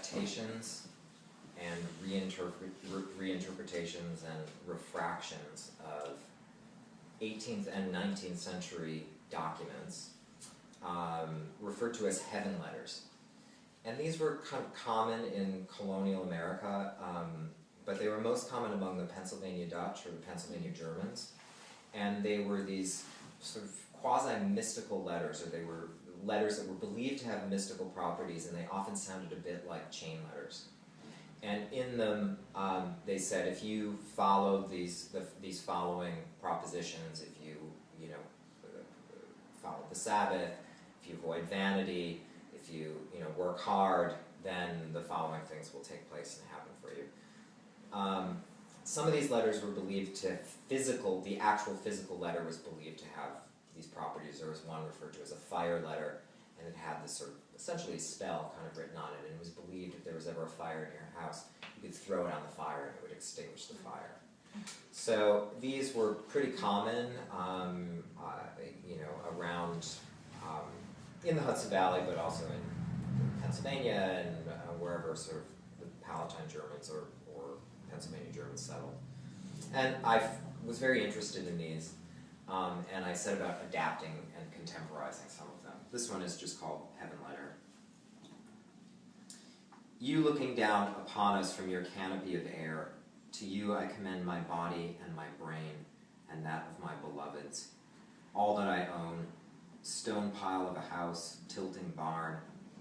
adaptations and reinterpretations and refractions of 18th and 19th century documents referred to as heaven letters. And these were kind of common in colonial America, but they were most common among the Pennsylvania Dutch or the Pennsylvania Germans. And they were these sort of quasi-mystical letters, or they were letters that were believed to have mystical properties, and they often sounded a bit like chain letters. And in them, they said, if you follow these following propositions, if you follow the Sabbath, if you avoid vanity, if you work hard, then the following things will take place and happen for you. Some of these letters were believed to the actual physical letter was believed to have these properties. There was one referred to as a fire letter, and it had this sort of essentially a spell kind of written on it, and it was believed if there was ever a fire in your house, you could throw it on the fire and it would extinguish the fire. So these were pretty common, around in the Hudson Valley, but also in Pennsylvania and wherever sort of the Palatine Germans or Pennsylvania Germans settled. And I was very interested in these, and I set about adapting and contemporizing some of them. This one is just called Heaven Letter. You looking down upon us from your canopy of air, to you I commend my body and my brain, and that of my beloveds. All that I own, stone pile of a house, tilting barn,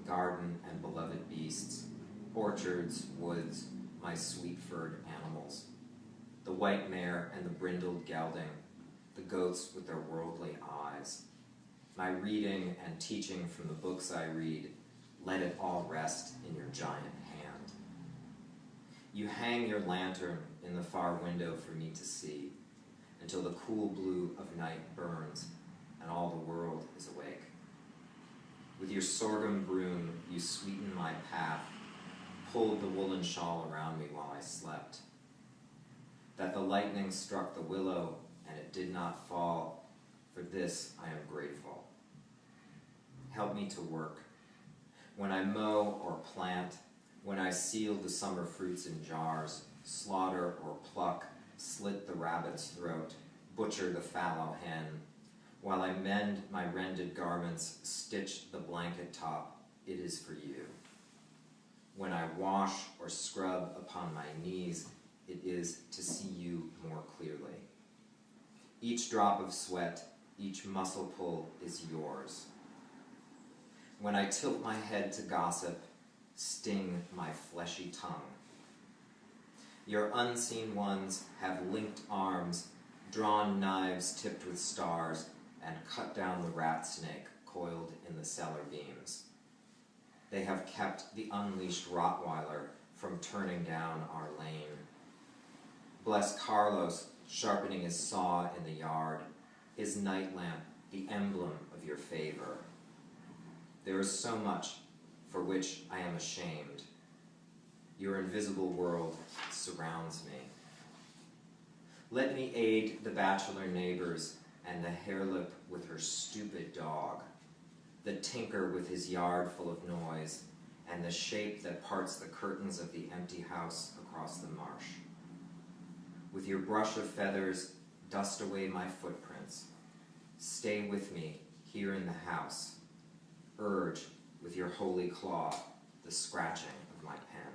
garden and beloved beasts, orchards, woods, my sweet-furred animals, the white mare and the brindled gelding, the goats with their worldly eyes, my reading and teaching from the books I read, let it all rest in your giant hand. You hang your lantern in the far window for me to see, until the cool blue of night burns and all the world is awake. With your sorghum broom you sweeten my path, pulled the woolen shawl around me while I slept. That the lightning struck the willow and it did not fall, for this I am grateful. Help me to work. When I mow or plant, when I seal the summer fruits in jars, slaughter or pluck, slit the rabbit's throat, butcher the fallow hen, while I mend my rended garments, stitch the blanket top, it is for you. When I wash or scrub upon my knees, it is to see you more clearly. Each drop of sweat, each muscle pull is yours. When I tilt my head to gossip, sting my fleshy tongue. Your unseen ones have linked arms, drawn knives tipped with stars, and cut down the rat snake coiled in the cellar beams. They have kept the unleashed Rottweiler from turning down our lane. Bless Carlos, sharpening his saw in the yard, his night lamp, the emblem of your favor. There is so much for which I am ashamed. Your invisible world surrounds me. Let me aid the bachelor neighbors and the harelip with her stupid dog, the tinker with his yard full of noise, and the shape that parts the curtains of the empty house across the marsh. With your brush of feathers, dust away my footprints. Stay with me here in the house. Urge with your holy claw the scratching of my pen.